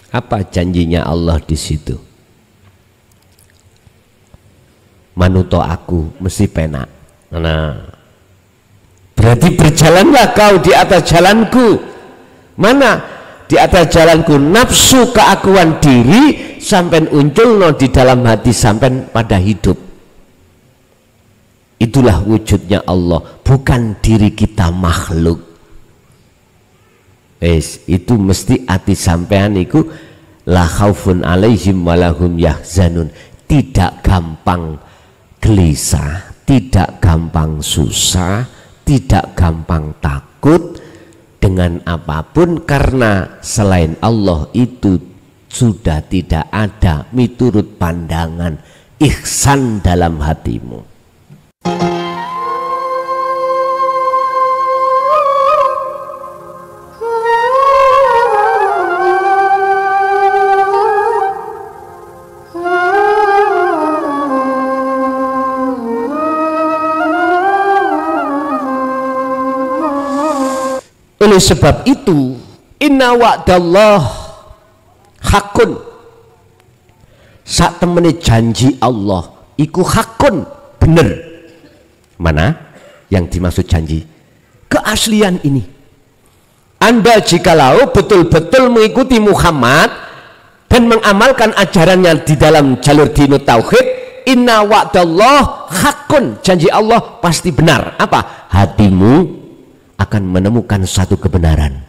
Apa janjinya Allah di situ? Manuto aku mesti penak. Nah, berarti berjalanlah kau di atas jalanku. Mana di atas jalanku? Nafsu keakuan diri sampai uncul no di dalam hati sampai pada hidup. Itulah wujudnya Allah, bukan diri kita makhluk. Itu mesti hati sampean iku la khaufun alaihim walahum yahzanun. Tidak gampang gelisah, tidak gampang susah, tidak gampang takut dengan apapun, karena selain Allah itu sudah tidak ada miturut pandangan ihsan dalam hatimu. Oleh sebab itu, inna wa'dallah hakun, sak temene janji Allah iku hakun, bener. Mana yang dimaksud janji? Keaslian ini. Anda jikalau betul-betul mengikuti Muhammad dan mengamalkan ajarannya di dalam jalur dinut tauhid, inna wa'dallah hakun, janji Allah pasti benar. Apa? Hatimu akan menemukan satu kebenaran.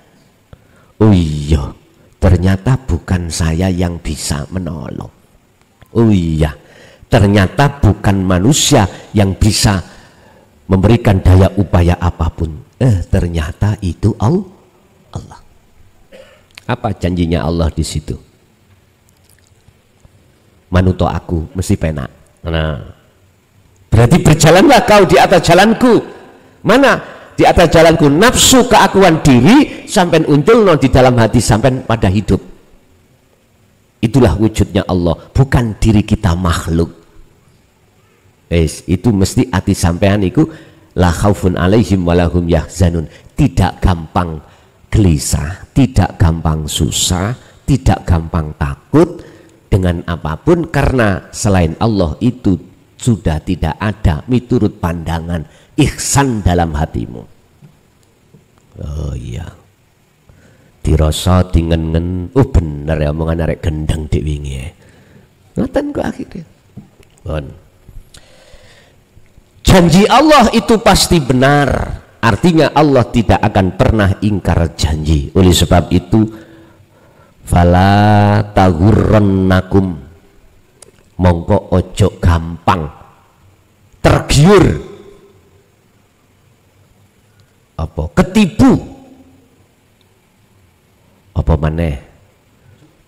Oh iya, ternyata bukan saya yang bisa menolong. Oh iya, ternyata bukan manusia yang bisa memberikan daya upaya apapun. Ternyata itu Allah. Apa janjinya Allah di situ? Manuto aku mesti penak. Nah, berarti berjalanlah kau di atas jalanku. Mana di atas jalanku? Nafsu keakuan diri sampai uncul no di dalam hati sampai pada hidup. Itulah wujudnya Allah, bukan diri kita makhluk. Itu mesti hati sampean iku la khaufun alaihim walahum yahzanun. Tidak gampang gelisah, tidak gampang susah, tidak gampang takut dengan apapun, karena selain Allah itu sudah tidak ada miturut pandangan ihsan dalam hatimu. Oh iya, dirasa dingen-ngen. Oh bener ya omongan arek gendeng dik wingi ya. Ngoten kok akhirnya. Bon. Janji Allah itu pasti benar, artinya Allah tidak akan pernah ingkar janji. Oleh sebab itu, fala taghurrannakum, mongko ojo gampang tergiur apa ketipu apa maneh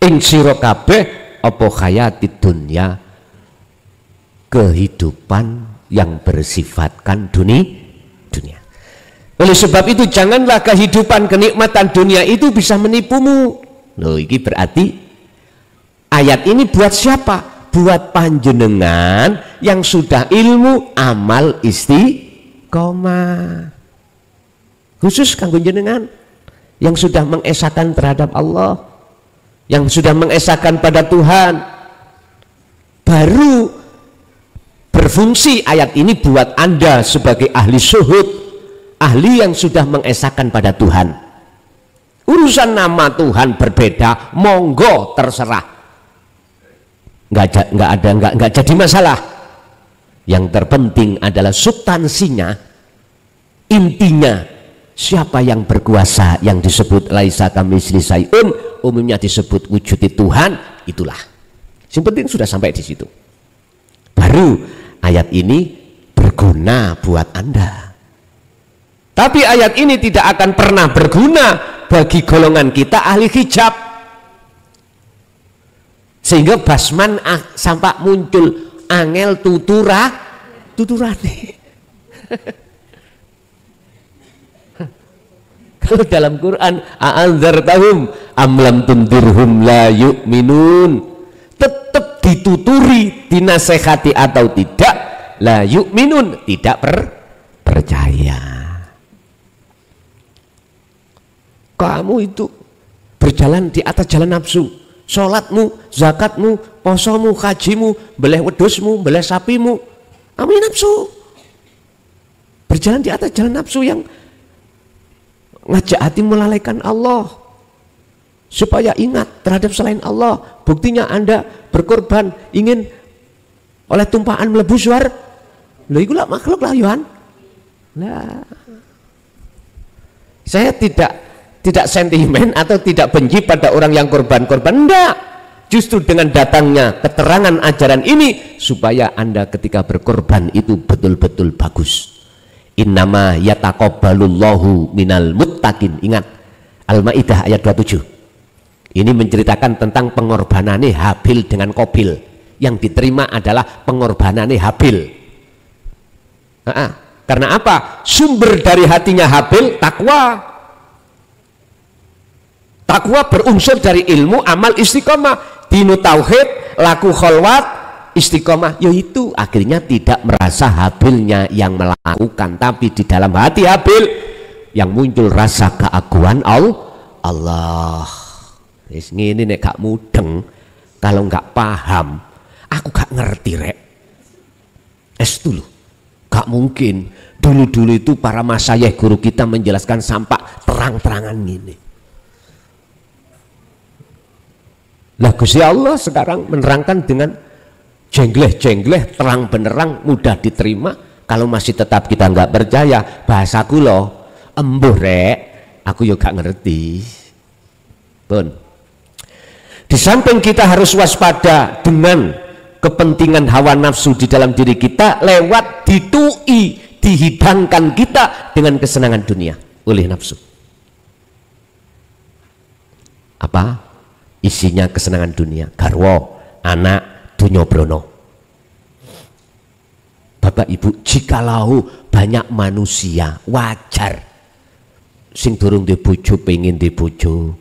ing sira kabeh apa hayatid dunya, kehidupan yang bersifatkan dunia. Oleh sebab itu janganlah kehidupan kenikmatan dunia itu bisa menipumu. Loh, ini berarti ayat ini buat siapa? Buat panjenengan yang sudah ilmu amal istiqomah. Khusus kanggo jenengan yang sudah mengesahkan terhadap Allah, yang sudah mengesahkan pada Tuhan, baru berfungsi ayat ini buat Anda sebagai ahli syuhud, ahli yang sudah mengesahkan pada Tuhan. Urusan nama Tuhan berbeda, monggo terserah, nggak jadi masalah. Yang terpenting adalah substansinya, intinya siapa yang berkuasa, yang disebut laisa kamitslihi syai'un, umumnya disebut wujud Tuhan, itulah. Yang penting sudah sampai di situ. Baru ayat ini berguna buat Anda. Tapi ayat ini tidak akan pernah berguna bagi golongan kita ahli hijab. Sehingga basman sampai muncul angel tuturane. Kalau dalam Quran a'anzartahum am lam tundirhum la yu'minun, tetap dituturi, dinasehati atau tidak, la yu'minun, tidak percaya. Kamu itu berjalan di atas jalan nafsu, sholatmu, zakatmu, posomu, hajimu, beleh wedusmu, beleh sapimu, kamu nafsu. Berjalan di atas jalan nafsu yang ngajak hati melalaikan Allah supaya ingat terhadap selain Allah. Buktinya Anda berkorban ingin oleh tumpahan mlebu suar. Lha iku lak makhluk lah Yohan. Nah, saya tidak sentimen atau tidak benci pada orang yang korban-korban, enggak. Justru dengan datangnya keterangan ajaran ini supaya Anda ketika berkorban itu betul-betul bagus. Innama yataqabbalullahu minal muttaqin. Ingat Al-Maidah ayat 27. Ini menceritakan tentang pengorbanannya Habil dengan Qabil. Yang diterima adalah pengorbanannya Habil. Karena apa? Sumber dari hatinya Habil takwa. Takwa berunsur dari ilmu, amal, istiqomah, dinu tauhid, laku kholwat, istiqomah, yaitu akhirnya tidak merasa Habilnya yang melakukan, tapi di dalam hati Habil yang muncul rasa keagungan Allah. Ini nek gak mudeng, kalau gak paham, aku gak ngerti rek. Dulu, gak mungkin. Dulu itu para masyayikh guru kita menjelaskan sampai terang-terangan gini. Lah Gusti Allah sekarang menerangkan dengan jengleh-jengleh, terang benerang, mudah diterima. Kalau masih tetap kita nggak percaya, bahasaku loh, embuh rek, aku juga ngerti. Pun. Di samping kita harus waspada dengan kepentingan hawa nafsu di dalam diri kita lewat dihidangkan kita dengan kesenangan dunia oleh nafsu. Apa? Isinya kesenangan dunia, garwa, anak, dunya brono. Bapak Ibu, jikalau banyak manusia wajar sing durung duwe bojo pengen duwe bojo,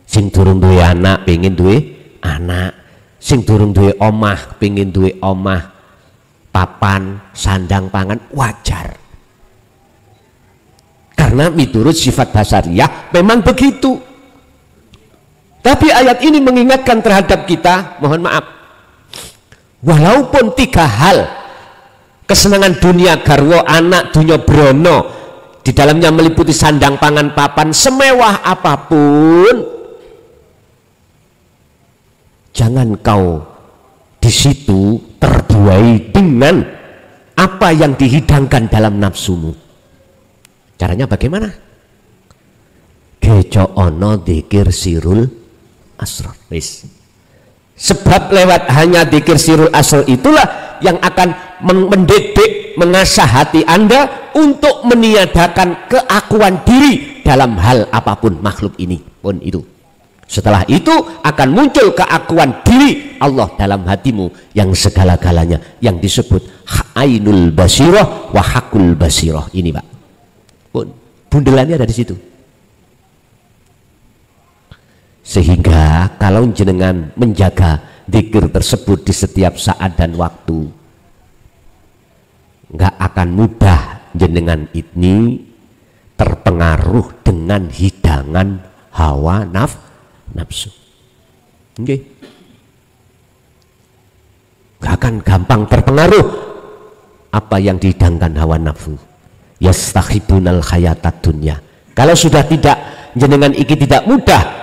sing durung duwe anak pengen duwe anak, sing durung duwe omah pengen duwe omah, papan, sandang pangan, wajar. Karena miturut sifat basariyah memang begitu. Tapi ayat ini mengingatkan terhadap kita, mohon maaf, walaupun 3 hal, kesenangan dunia, garwa, anak, dunya brono, di dalamnya meliputi sandang pangan papan, semewah apapun, jangan kau di situ terbuai dengan apa yang dihidangkan dalam nafsumu. Caranya bagaimana? Geco ono dzikir sirul asrar. Sebab lewat hanya dzikir sirul asrar itulah yang akan mendidik, mengasah hati Anda untuk meniadakan keakuan diri dalam hal apapun makhluk ini pun itu. Setelah itu akan muncul keakuan diri Allah dalam hatimu yang segala-galanya, yang disebut ainul basirah wa hakul basirah. Ini Pak, bundelannya ada di situ. Sehingga kalau jenengan menjaga dzikir tersebut di setiap saat dan waktu, nggak akan mudah jenengan ini terpengaruh dengan hidangan hawa nafsu. Okay. Nggak akan gampang terpengaruh apa yang dihidangkan hawa nafsu. Yastakhibunal hayatad dunya. Kalau sudah tidak, jenengan iki tidak mudah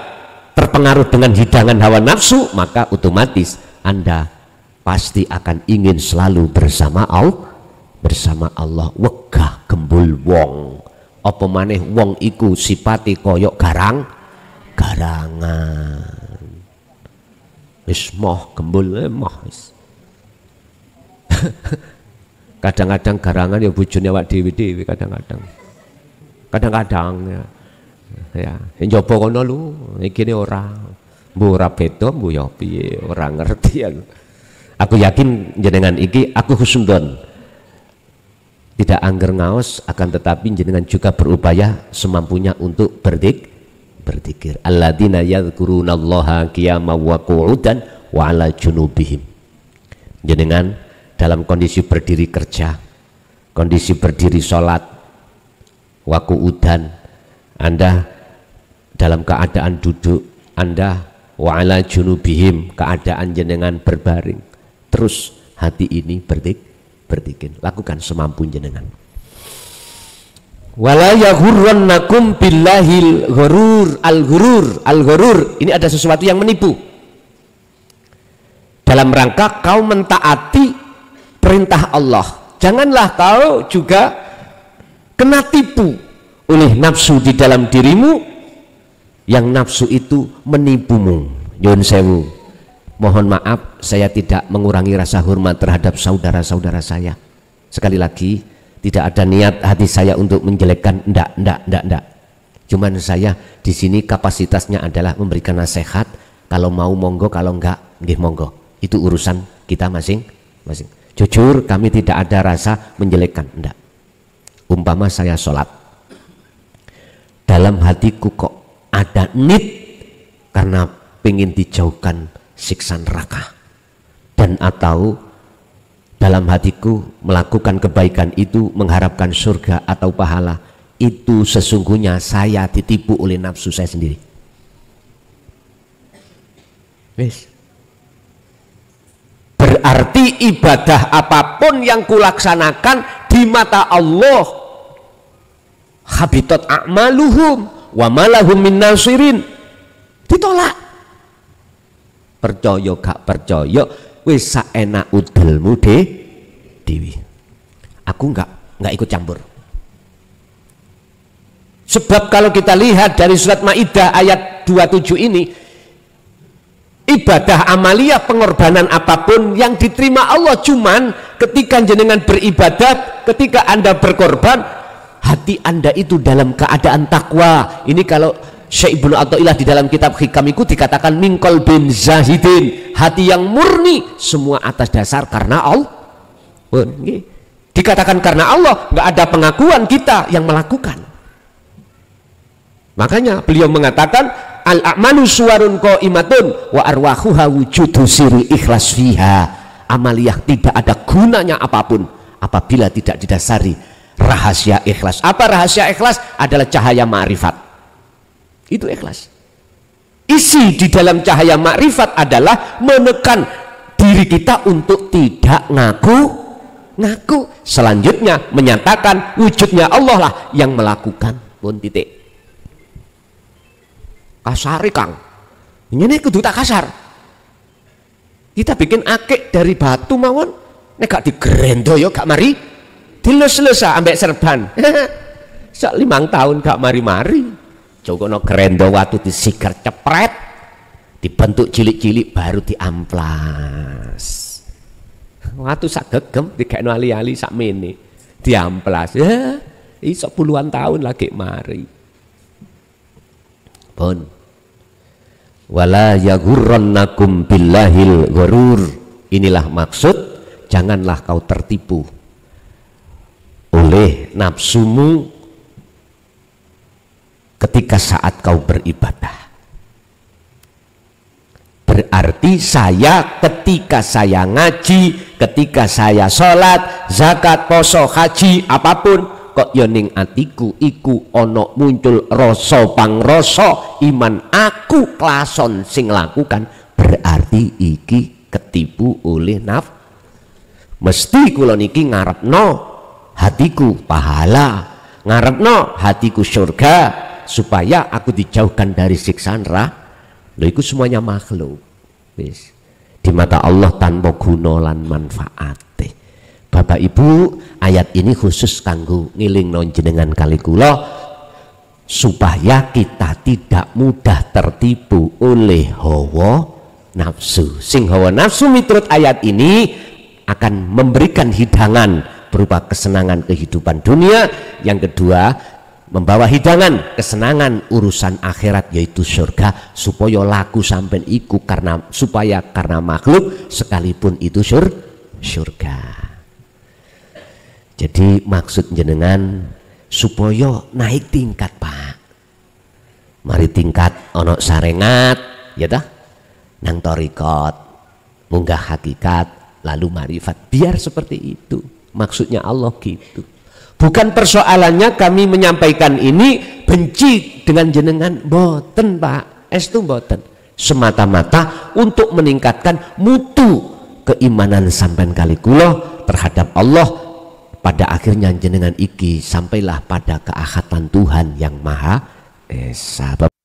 terpengaruh dengan hidangan hawa nafsu, maka otomatis Anda pasti akan ingin selalu bersama Allah. Wegah gembul wong, apa maneh wong iku sipati koyok garangan. Wis moh gembul moh wis. Kadang-kadang garangan ya bojone awak dhewe-dhewe, kadang-kadang ya njaba kono lu iki ne ora beda mbu ya piye ora ngerti aku yakin jenengan iki aku husnudon tidak angger ngaos, akan tetapi jenengan juga berupaya semampunya untuk berzikir. Alladzina yadhkurunallaha qiyaman wa qu'udan wa 'ala junubihim. Jenengan dalam kondisi berdiri kerja, kondisi berdiri sholat, wa qu'udan, Anda dalam keadaan duduk, Anda wa ala junubihim, keadaan jenengan berbaring, terus hati ini berzikir. Lakukan semampu jenengan. Wala yaghurrannakum billahil ghurur. Al-ghurur ini ada sesuatu yang menipu dalam rangka kau mentaati perintah Allah. Janganlah kau juga kena tipu oleh nafsu di dalam dirimu, yang nafsu itu menipumu. Nyuwun sewu, mohon maaf saya tidak mengurangi rasa hormat terhadap saudara-saudara saya. Sekali lagi, tidak ada niat hati saya untuk menjelekkan, ndak. Cuman saya di sini kapasitasnya adalah memberikan nasihat. Kalau mau monggo, kalau enggak nggih monggo. Itu urusan kita masing-masing. Jujur kami tidak ada rasa menjelekkan, ndak. Umpama saya sholat, dalam hatiku kok ada nit karena pengen dijauhkan siksa neraka, dan atau dalam hatiku melakukan kebaikan itu mengharapkan surga atau pahala, itu sesungguhnya saya ditipu oleh nafsu saya sendiri. Wes. Berarti ibadah apapun yang kulaksanakan di mata Allah habitat a'maluhum wa malahum min nasirin, ditolak. Percaya gak percaya wis saenak udelmu dewi. Aku enggak ikut campur. Sebab kalau kita lihat dari surat Maidah ayat 27 ini, ibadah amaliyah pengorbanan apapun yang diterima Allah cuman ketika jenengan beribadat, ketika Anda berkorban, hati Anda itu dalam keadaan takwa. Ini kalau Syekh Ibnu Athaillah di dalam kitab Hikamiku dikatakan mingkol bin zahidin, hati yang murni semua atas dasar karena Allah. Dikatakan karena Allah, nggak ada pengakuan kita yang melakukan. Makanya beliau mengatakan al-a'malu suwarun qaimatun wa arwahuha wujudu sirri ikhlas fiha. Amaliyah tidak ada gunanya apapun apabila tidak didasari rahasia ikhlas. Apa rahasia ikhlas? Adalah cahaya ma'rifat. Itu ikhlas. Isi di dalam cahaya ma'rifat adalah menekan diri kita untuk tidak ngaku. Selanjutnya menyatakan wujudnya Allah lah yang melakukan. Pun titik. Kasari Kang, ini kudu tak kasar. Kita bikin akik dari batu mawon, nek gak digerendo yo gak mari, dilus-lusa ambek serban. Sak 5 tahun gak mari-mari. Jokono gerendo watu disigar cepret, dibentuk cilik-cilik baru diamplas. Watu sak gegem dikekno ali-ali sak mene, diamplas. Ya, iso puluhan tahun lagi mari. Pun wala yaghurrannakum billahil ghurur. Inilah maksud, janganlah kau tertipu oleh nafsumu ketika saat kau beribadah. Berarti saya ketika saya ngaji, ketika saya sholat, zakat, poso, haji, apapun, kok yoning atiku iku ono muncul rasa pangrasa iman aku klason sing lakukan, berarti iki ketipu oleh nafsu. Mesti kula niki ngarepno hatiku pahala, ngarepno hatiku surga, supaya aku dijauhkan dari siksa neraka. Lho iku semuanya makhluk wis di mata Allah tanpa guna lan manfaate. Bapak Ibu, ayat ini khusus kanggo ngilingno jenengan kali kula supaya kita tidak mudah tertipu oleh hawa nafsu. Sing hawa nafsu miturut ayat ini akan memberikan hidangan berupa kesenangan kehidupan dunia, yang kedua membawa hidangan kesenangan urusan akhirat yaitu surga, supaya laku sampai iku supaya karena makhluk sekalipun itu surga. Jadi maksud jenengan supaya naik tingkat, Pak. Mari tingkat ono sarengat ya dah, nang torikot munggah hakikat lalu marifat, biar seperti itu maksudnya Allah gitu. Bukan persoalannya kami menyampaikan ini benci dengan jenengan, boten Pak, estu boten. semata-mata untuk meningkatkan mutu keimanan sampean kali kula terhadap Allah. Pada akhirnya jenengan iki sampailah pada keahatan Tuhan yang Maha Esa.